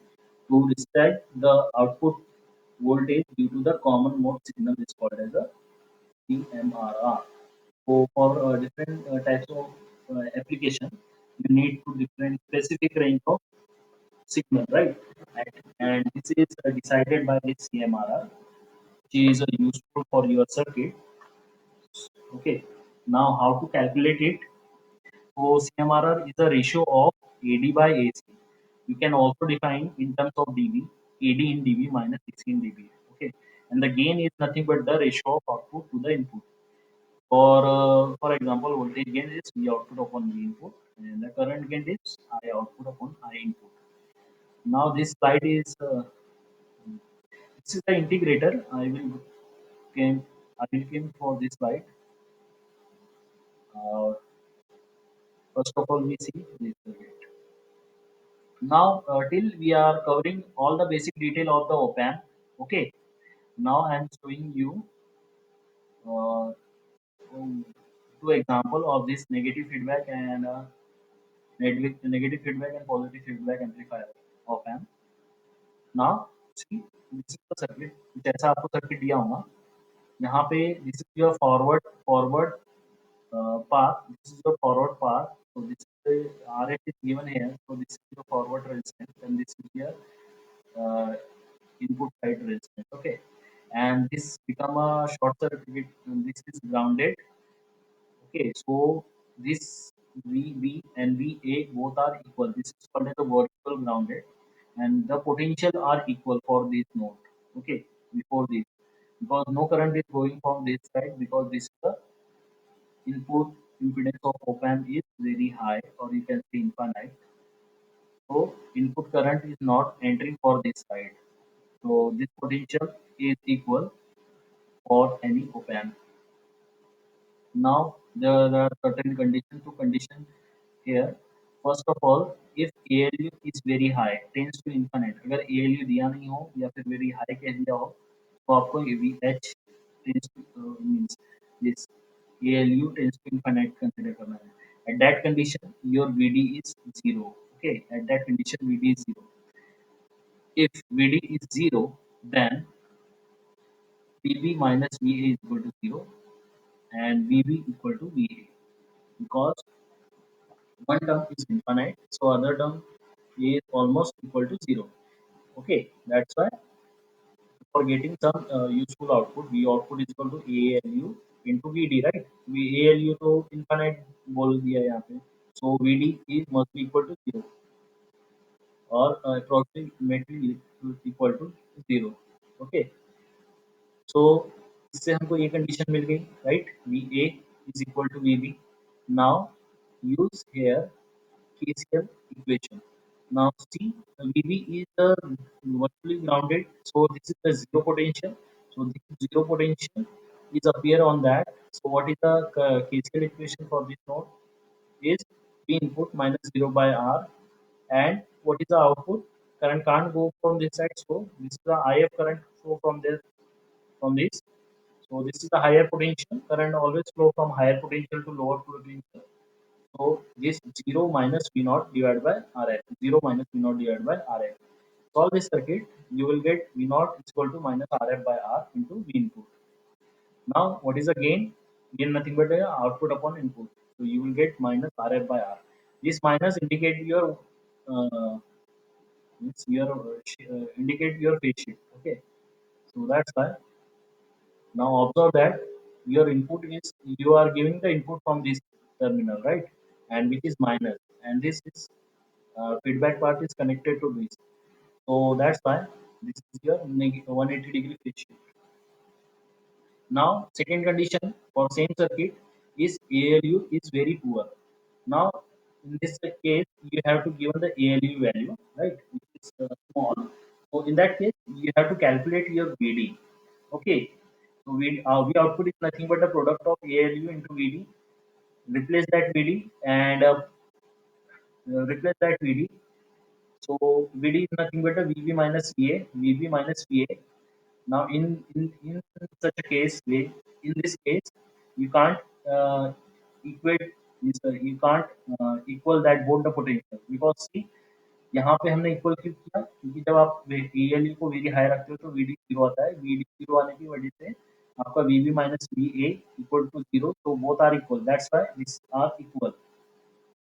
to restrict the output voltage due to the common mode signal is called as a CMRR. So for different types of application, you need to different specific range of signal, right? And this is decided by this CMRR, which is useful for your circuit. Okay. Now, how to calculate it? So CMRR is a ratio of AD by AC. You can also define in terms of dB, AD in dB minus 16 dB. Okay, and the gain is nothing but the ratio of output to the input. For example, voltage gain is V output upon V input, and the current gain is I output upon I input. Now this is the integrator. Came I will came for this slide. Uh, First of all, we see this circuit. Now, till we are covering all the basic detail of the op amp. Okay. Now I am showing you uh, two example of this negative feedback and negative feedback and positive feedback amplifier op amp. Now, see, this is the circuit. जैसा आपको circuit दिया होगा यहाँ पे this is your forward path. This is your forward path. So this is the RF is given here. So this is your forward resistance and this is your uh, input side resistance. Okay, and this become a short circuit. And this is grounded. Okay, so this VB and VA both are equal. This is called as the vertical grounded, and the potential are equal for this node. Okay, before this, because no current is going from this side because this is the input impedance of op amp is very high, or you can say infinite. So input current is not entering for this side. So this potential is equal for any op amp. Now there are certain conditions to condition here. First of all, if ALU is very high, tends to infinite. अगर ALU दिया नहीं हो या फिर very high कह दिया हो, तो आपको AVH tends to means this ALU tends to infinite consider करना है. At that condition, your VD is zero. Okay, at that condition, VD is zero. If VD is zero, then VB minus VA is equal to zero and VB equal to VA because one term is infinite, so other term is almost equal to zero. Okay, that's why for getting some useful output, V output is equal to ALU into VD, right? V ALU तो infinite बोल दिया यहाँ पे, so VD is must be equal to zero or approximately equal to zero. Okay, so इससे हमको ये condition मिल गई, right? VA is equal to VB. Now use here KCL equation. Now see, VB is the vertically grounded, so this is the zero potential. So this zero potential is appear on that. So what is the KCL equation for this node? Is P input minus zero by R, and what is the output? Current can't go from this side, so this is the IF current flow from this from this. So this is the higher potential. Current always flow from higher potential to lower potential. So this 0 minus V naught divided by RF. 0 minus V naught divided by RF. Solve this circuit, you will get V naught is equal to minus RF by R into V input. Now what is the gain? Gain nothing but output upon input. So you will get minus RF by R. This minus indicate your indicate your phase shift. Okay. So that's why. Now observe that your input is you are giving the input from this terminal, right? And which is minus, and this is feedback part is connected to this. So that's why this is your 180-degree phase shift. Now second condition for same circuit is ALU is very poor. Now in this case you have to given the ALU value, right, which is small. So in that case you have to calculate your VD. Okay. So V output is nothing but the product of ALU into VD. Replace that VD and replace that VD. So VD is nothing but a VB minus VA. VB minus VA. Now in such a case, in this case, you can't equate. You can't equal that both the potential because see यहाँ पे हमने equal क्यों किया क्योंकि जब आप ALU को very high रखते हो तो VD जीरो आता है VD जीरो आने की वजह से आपका VB minus VA equal to 0, so both are equal. That's why these are equal.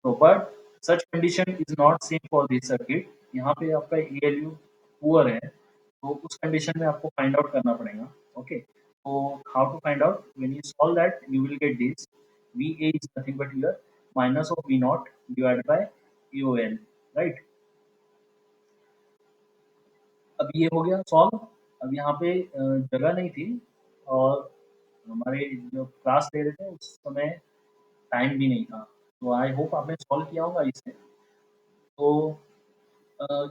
So, but such condition is not same for this circuit. यहाँ पे आपका ALU poor है, तो उस condition में आपको find out करना पड़ेगा. Okay. So how to find out? When you solve that, you will get this. VA is nothing but here minus of V naught divided by AOL. Right? अब ये हो गया सॉल्व. अब यहाँ पे जगह नहीं थी और हमारे जो क्लास ले रहे थे उस समय टाइम भी नहीं था. तो आई होप आपने सॉल्व किया होगा इसे. तो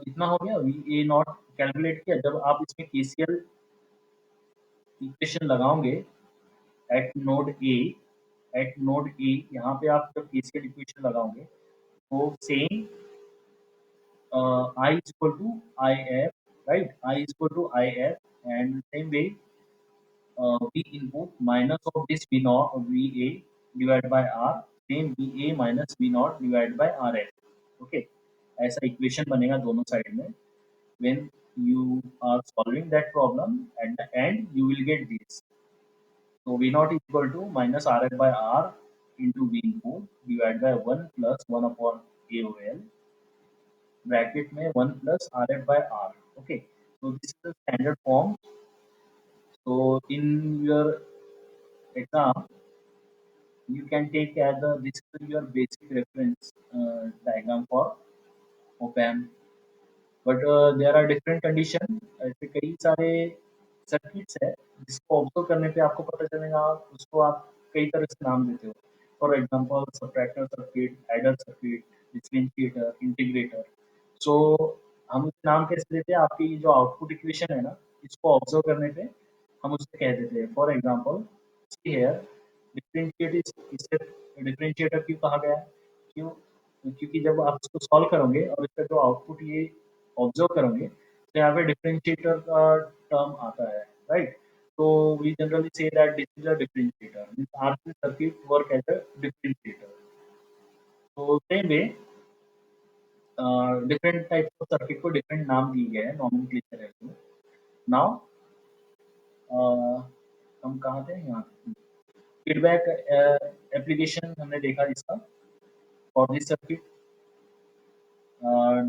इतना हो गया. वी ए नॉट कैलकुलेट किया. जब आप इसमें केसीएल इक्वेशन लगाओगे एट नोड ए, यहाँ पे आप जब केसीएल इक्वेशन लगाओगे तो same I is equal to I F, right. I is equal to I F and same way V input minus of this V naught VA divided by R, same VA minus V naught divided by RF. Okay, ऐसा equation बनेगा दोनों side में. When you are solving that problem, at the end you will get this. So V naught is equal to minus RF by R into V input divided by 1 plus 1 upon AOL bracket में 1 plus RF by R. Okay, so this is the standard form. So in your exam, you can take as a this is your basic reference diagram for op-amp. But there are different condition. ऐसे कई सारे circuits है जिसको observe करने पे आपको पता चलेगा. उसको आप कई तरह से नाम देते हो. For example subtractor circuit, adder circuit, differentiator, integrator. So हम उसे नाम कैसे देते हैं? आपकी जो आउटपुट इक्वेशन है ना, इसको ऑब्जर्व करने पे हम उसे कह देते हैं. फॉर एग्जांपल हियर डिफरेंशिएट इसे डिफरेंशिएटर क्यों कहा गया है? क्यों? क्योंकि जब आप इसको सॉल्व करोगे और इसका जो आउटपुट ये ऑब्जर्व करोगे तो यहाँ पे डिफरेंशिएटर का टर्म आता है, राइट. तो we generally say that this is a differentiator, means RC circuit work as a differentiator. तो same way different types of circuit को डिफरेंट नाम दिए गए हैं, नॉमेनक्लेचर है इसमें. नाउ हम कहाँ थे? यहाँ फीडबैक एप्लीकेशन हमने देखा इसका फॉर दिस सर्किट.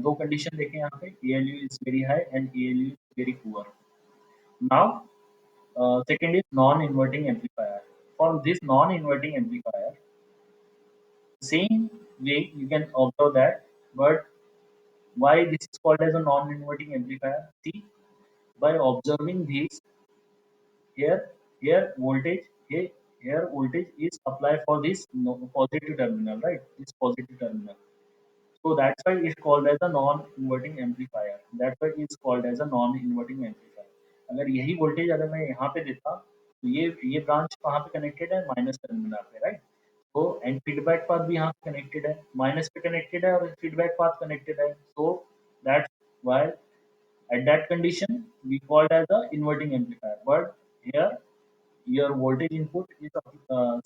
दो कंडीशन देखे यहाँ पे. ALU is very high and ALU is very poor. Now second is non-inverting amplifier. For this non-inverting amplifier, same way you can observe that. But why this is called as a non-inverting amplifier? See, by observing this, here, here voltage, here voltage is applied for this positive terminal, right? This positive terminal. So that's why it's called as a non-inverting amplifier. That's why it's called as a non-inverting amplifier. अगर यही voltage अगर मैं यहाँ पे देता तो ये branch कहाँ पे कनेक्टेड है? माइनस टर्मिनल पे, राइट. तो एंड फीडबैक पाथ भी यहाँ पे कनेक्टेड है, माइनस पे कनेक्टेड है और फीडबैक पाथ कनेक्टेड है. So that's why at that condition we called as a inverting amplifier. But here your voltage input is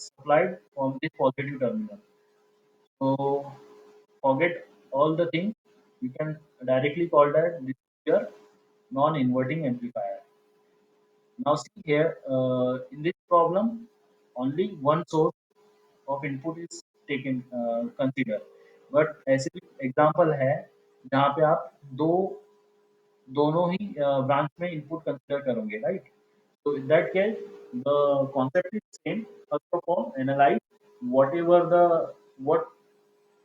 supplied from this positive terminal. So forget all the things. You can directly call that this is your non-inverting amplifier. Now see here, in this problem, only one source of input is taken consider. But ऐसे भी example है जहाँ पे आप दोनों ही branch में input consider करोगे, right. So in that case, the concept is same. First of all, analyze whatever the what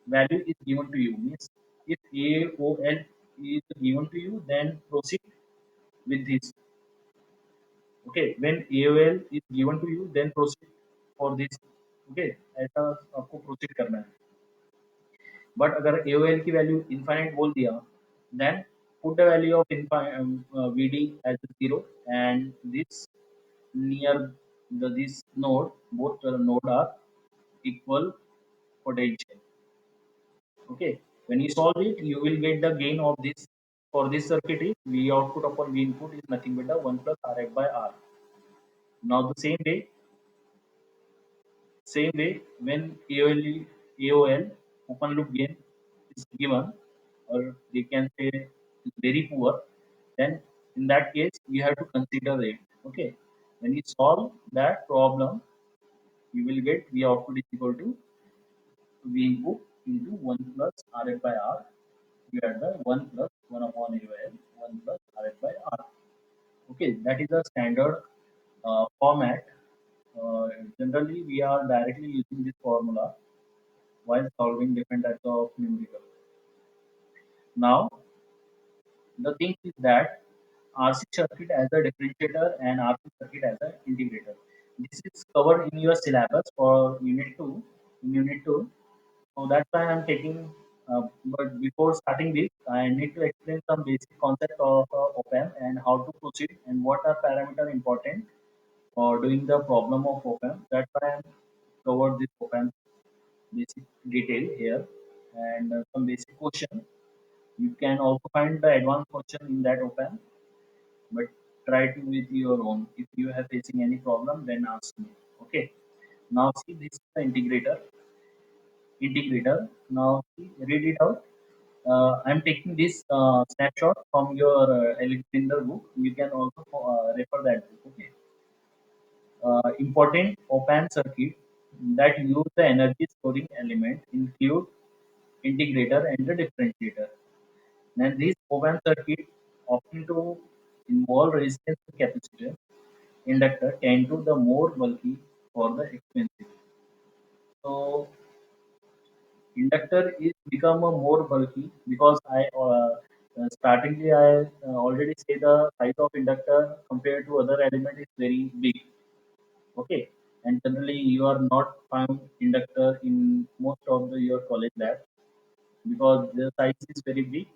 value is given to you. Means if AOL is given to you, then proceed with this. Okay, when AOL is given to you, then proceed for this. Okay, ऐसा आपको proceed करना है. But अगर AOL की value infinite बोल दिया, then put the value of VD as 0 and this near this node, both node are equal potential. Okay, when you solve it, you will get the gain of this. For this circuit is V output upon V input is nothing but the 1 plus RF by R. Now the same way when AOL open loop gain is given, or they can say is very poor, then in that case you have to consider it. Okay, When you solve that problem, you will get V output is equal to V input into 1 plus Rf by R divided by 1 plus 1 upon A by L, 1 plus Rf by R. Okay, that is a standard format. Uh, Generally, we are directly using this formula while solving different types of numerical. Now, the thing is that RC circuit as a differentiator and RC circuit as an integrator. This is covered in your syllabus for Unit 2. In Unit 2, so that's why I'm taking. But before starting this, I need to explain some basic concept of op-amp and how to proceed and what are parameter important for doing the problem of op-amp. That's why I'm covered this op-amp basic detail here and some basic question. You can also find the advanced question in that op-amp, but try to with your own. If you are facing any problem, then ask me. Okay. Now see this is the integrator. Now see, read it out. I'm taking this snapshot from your Alexander book. You can also refer that book. Okay. Important op-amp circuit that use the energy storing element include integrator and the differentiator. And these op-amp circuit often to involve resistance to capacitor inductor tend to the more bulky or the expensive. So inductor is become a more bulky because startingly I already say the size of inductor compared to other element is very big. Okay, and generally you are not found inductor in most of your college lab because the size is very big.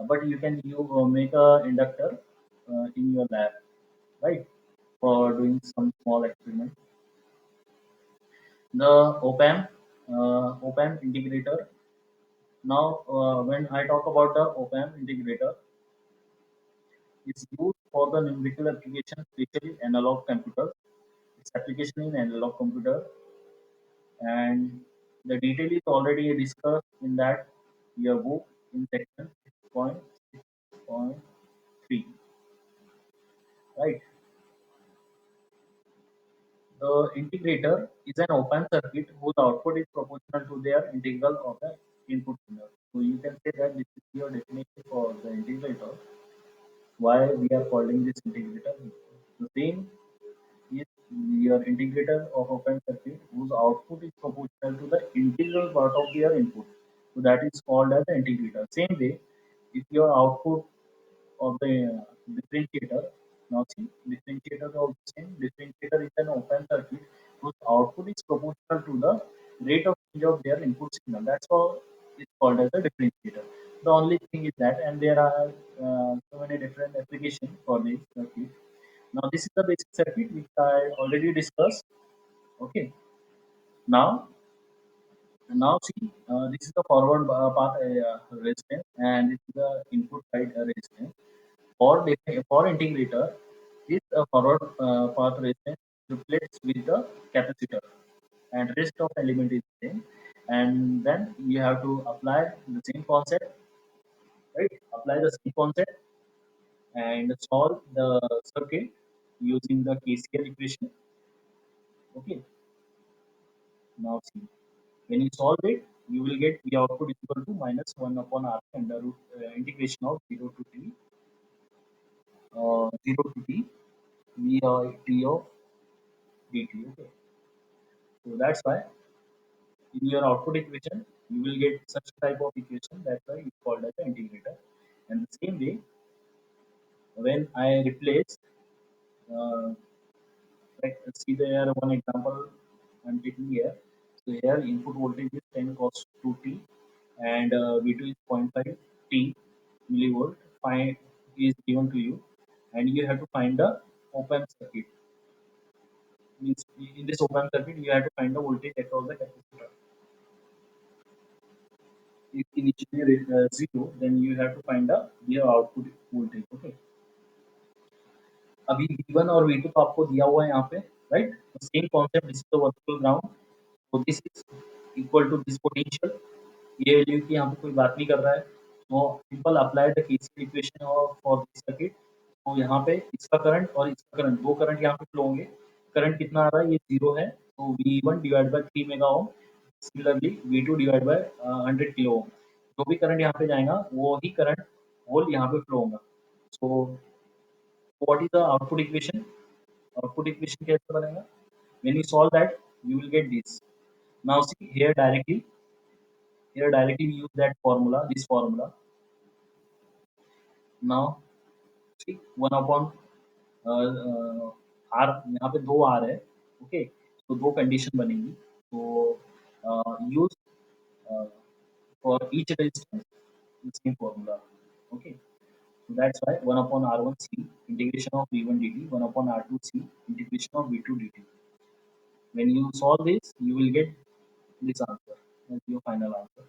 But you can make a inductor in your lab, right? For doing some small experiment. The op-amp integrator. Now, when I talk about the op-amp integrator, it's used for the numerical application, especially analog computers. Its application in analog computer, and the detail is already discussed in that your book in section 6.6.3. Right. The integrator is an open circuit whose output is proportional to their integral of the input signal. So you can say that this is your definition for the integrator. Why we are calling this integrator? The same is your integrator of open circuit whose output is proportional to the integral part of their input. So that is called as the integrator. Same way, if your output of the differentiator. Now see, differentiator is also same. Differentiator is an open circuit whose output is proportional to the rate of change of their input signal. That's how it's called as a differentiator. The only thing is that, and there are so many different applications for this circuit. Now this is the basic circuit which I already discussed. Okay. Now, now see, this is the forward path resistance, and this is the input side resistance. For integrator, this forward path resistance reflects with the capacitor and rest of element is same. And then you have to apply the same concept, right? Apply the same concept and solve the circuit using the KCL equation. Okay. Now see, when you solve it, you will get the output is equal to minus 1 upon R under root integration of 0 to t 0 to t v t of dt. Okay. So that's why in your output equation, you will get such type of equation. That's why it's called as an integrator. And the same way, when I replace, uh, like see there one example I'm taking here. So here input voltage is 10 cos 2t and V2 is zero point 0.5 t millivolt. Find is given to you, and you have to find the open circuit. Means in this open circuit, you have to find the voltage across the capacitor. If initially zero, then you have to find the output voltage. Okay. अभी V1 और V2 तो आपको दिया हुआ है यहाँ पे, right? Same concept. This is the vertical ground. So this is equal to this potential. ये वैल्यू की यहाँ पे कोई बात नहीं कर रहा है. So simple apply the KCL equation for this circuit. तो यहाँ पे इसका करंट और इसका करंट, 2 करंट यहाँ पे फ्लो होंगे। करंट कितना आ रहा है? ये 0 है, तो V1 divide by 3 mega ohm, similarly V2 divide by 100 kilo ohm. जो भी करंट यहाँ पे जाएगा, वो ही करंट वोल्ट यहाँ पे फ्लो होगा। So what is the output equation? Output equation कैसे बनेगा? When you solve that, you will get this. Now see here directly we use that formula, this formula. Now see 1 upon are, यहाँ पे 2 are है, okay, तो 2 condition बनेगी। तो use for each resistance same formula, okay. So that's why 1 upon R1 C integration of V1 dt, 1 upon R2 C integration of V2 dt. When you solve this, you will get this answer as your final answer.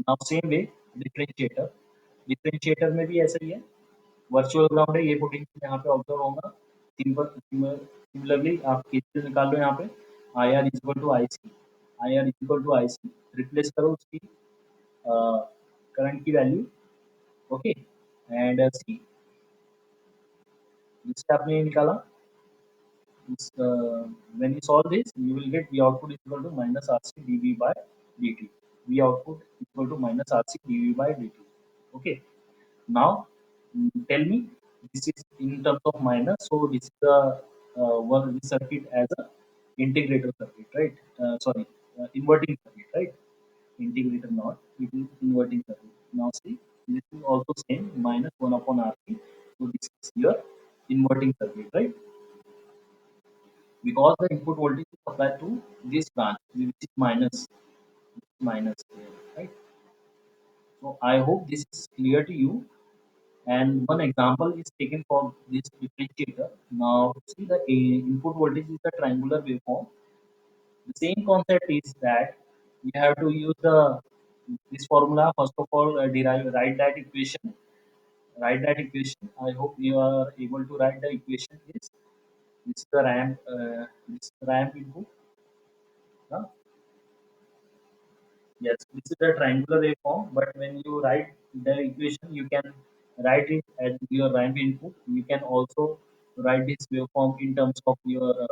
Now same way differentiator, differentiator में भी ऐसा ही है। Virtual ground है, ये potential यहाँ पे observe होगा। Similarly आप केसीएल निकाल लो यहाँ पे, I R is equal to I C, I R is equal to I C, replace करो उसकी करंट की वैल्यू, ओके, एंड सी, जिससे आपने निकाला, when you solve this, you will get V output is equal to minus RC dV by dt. V output is equal to minus RC dV by dt. Okay. Now, tell me, this is in terms of minus, so this is the one this circuit as a integrator circuit, right? Sorry, inverting circuit, right? Integrator not, it is inverting circuit. Now see, this is also same, minus 1 upon RC. So this is your inverting circuit, right? Because the input voltage is applied to this branch, which is minus here, right? So I hope this is clear to you. And one example is taken for this differentiator. Now see the input voltage is the triangular waveform. The same concept is that you have to use the this formula first of all, write that equation. Write that equation. I hope you are able to write the equation. Is this is the ramp? This is the ramp input. Huh? Yes, this is a triangular waveform, but when you write the equation, you can write it as your ramp input. You can also write this waveform in terms of your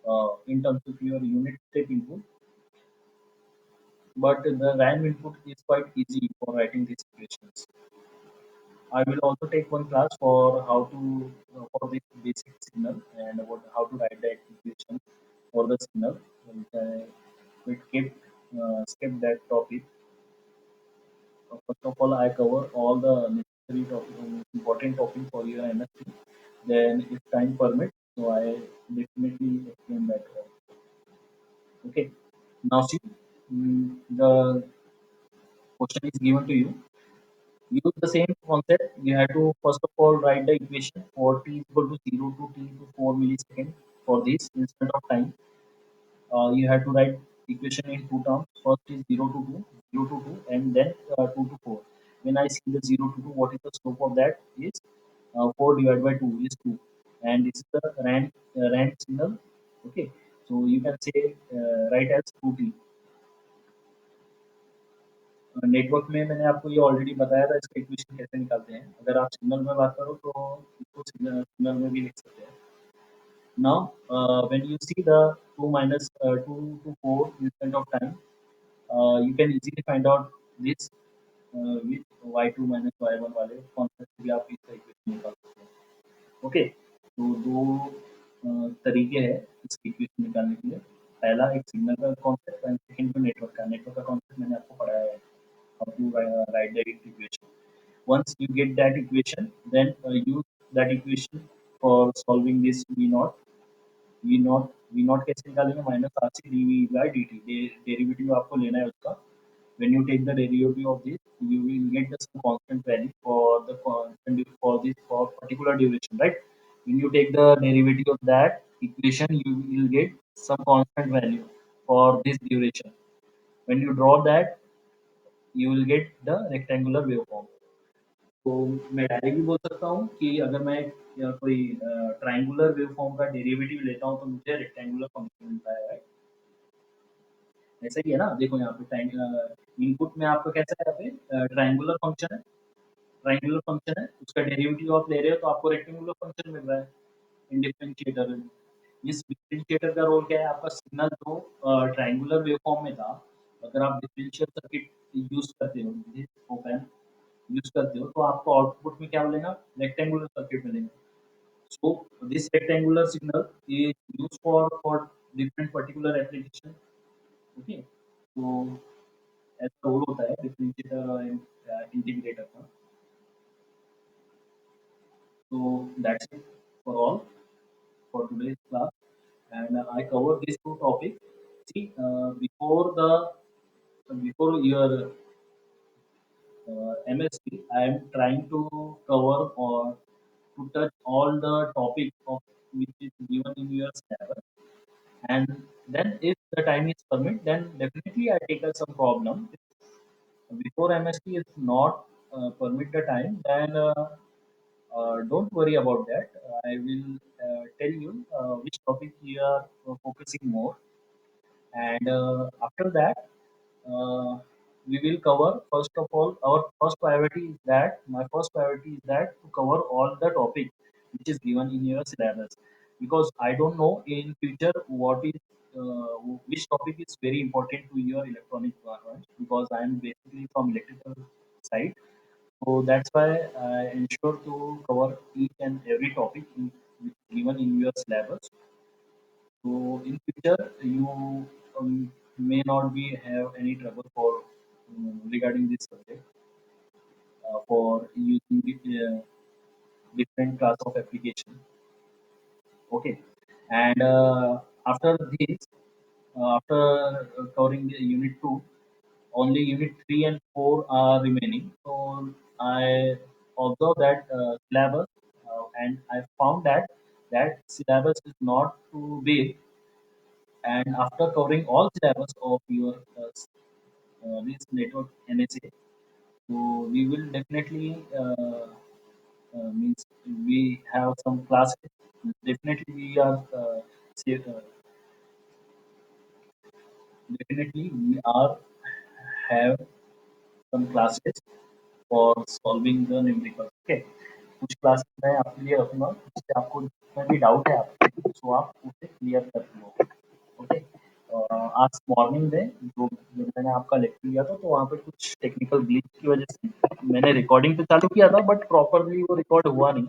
unit step input. But the RAM input is quite easy for writing these equations. I will also take one class for how to for this basic signal and about how to write the equation for the signal. We kept skip that topic. First of all, I cover all the necessary topic, important topics for your MSc. Then, if time permits, so I definitely explain that. Okay. Now, see, the question is given to you. Use the same concept. You have to first of all write the equation for t is equal to 0 to t to 4 millisecond. For this instant of time, you have to write equation in two terms. First is 0 to 2, 0 to 2, and then 2 to 4. When I see the 0 to 2, what is the slope of that is 4 divided by 2 is 2. And this is the ramp signal. Okay. So you can say write as 2t. Network में मैंने आपको ये already बताया था इसका equation कैसे निकालते हैं। अगर आप सिग्नल में बात करो तो इसको सिग्नल में भी लिख सकते हैं। Now, when you see the 2 minus 2 to 4 instant of time, you can easily find out this with y2 minus y1 वाले कॉन्सेप्ट भी आप इसका इक्वेशन निकाल सकते हैं। ओके, तो दो तरीके हैं इसकी इक्वेशन निकालने के लिए। पहला एक सिग्नल का कॉन्सेप्ट एंड सेकंड में नेटवर्क का कॉन्सेप्ट मैंने आपको पढ़ाया है, how to write the equation. Once you get that equation, then use that equation for solving this V naught. V naught कैसे निकालेंगे? Minus R C D V by D T, derivative आपको लेना है उसका। When you take the derivative of this, you will get the some constant value for the constant for this for particular duration, right? When you take the derivative of that equation, you will get some constant value for this duration. When you draw that, you will get the rectangular waveform. तो मैं directly बोल सकता हूँ कि अगर मैं कोई triangular waveform का डेरिवेटिव लेता हूँ तो मुझे रेक्टेंगुलर फंक्शन मिलता है, राइट? ऐसा ही है ना, देखो यहाँ पे इनपुट में आपका कैसा है, यहाँ पे ट्रायंगुलर फंक्शन है, ट्रायंगुलर फंक्शन है, उसका डेरिवेटिव आप ले रहे हो तो आपको रेक्टेंगुलर फंक्शन मिल रहा है इन डिफरेंशिएटर में। इस डिफरेंशिएटर का रोल क्या है? आपका सिग्नल जो ट्रायंगुलर वेवफॉर्म में था, अगर आप डिफरेंशियल सर्किट यूज करते हो, ऑप एम्प यूज करते हो, तो आपको आउटपुट में क्या मिलेगा? रेक्टेंगुलर सर्किट मिलेगा। So this rectangular signal is use for different particular application. Okay, तो ऐसा रोल होता है डिफरेंशिएटर और इंटीग्रेटर का। So that's it for all for today's class, and I covered these two topics. See, before your MSc, I am trying to cover or to touch all the topics of which is given in your syllabus, and then if the time is permit, then definitely I take up some problem. Before MSc is not permit the time, then don't worry about that. I will tell you which topic we are focusing more, and after that, uh, we will cover. First of all, our first priority is that my first priority is that to cover all the topic which is given in your syllabus, because I don't know in future what is which topic is very important to your electronic environment, because I am basically from electrical side, so that's why I ensure to cover each and every topic given in your syllabus. So in future, you may not be have any trouble for regarding this subject for using different class of application. Okay, and after this, after covering the unit 2, only unit 3 and 4 are remaining. So I observed that syllabus, and I found that syllabus is not too big. And after covering all syllabus of your this network NSA, so we will definitely means we have some classes. Definitely we are definitely we are have some classes for solving the numerical. Okay, कुछ classes मैं आपके लिए रखूंगा जिससे आपको जितना भी doubt है आपको, तो आप उसे क्लियर कर लो। ओके, आज मॉर्निंग में जो जब मैंने आपका लेक्चर लिया था, तो वहाँ पे कुछ टेक्निकल ग्लिच की वजह से मैंने रिकॉर्डिंग तो चालू किया था, बट प्रॉपरली वो रिकॉर्ड हुआ नहीं।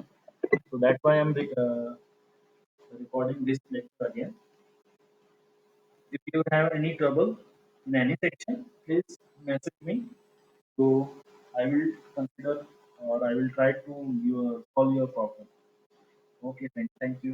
तो that's why I am recording this lecture again. If you have any trouble in any section, please message me. So I will consider or I will try to solve your problem. Okay, thank you.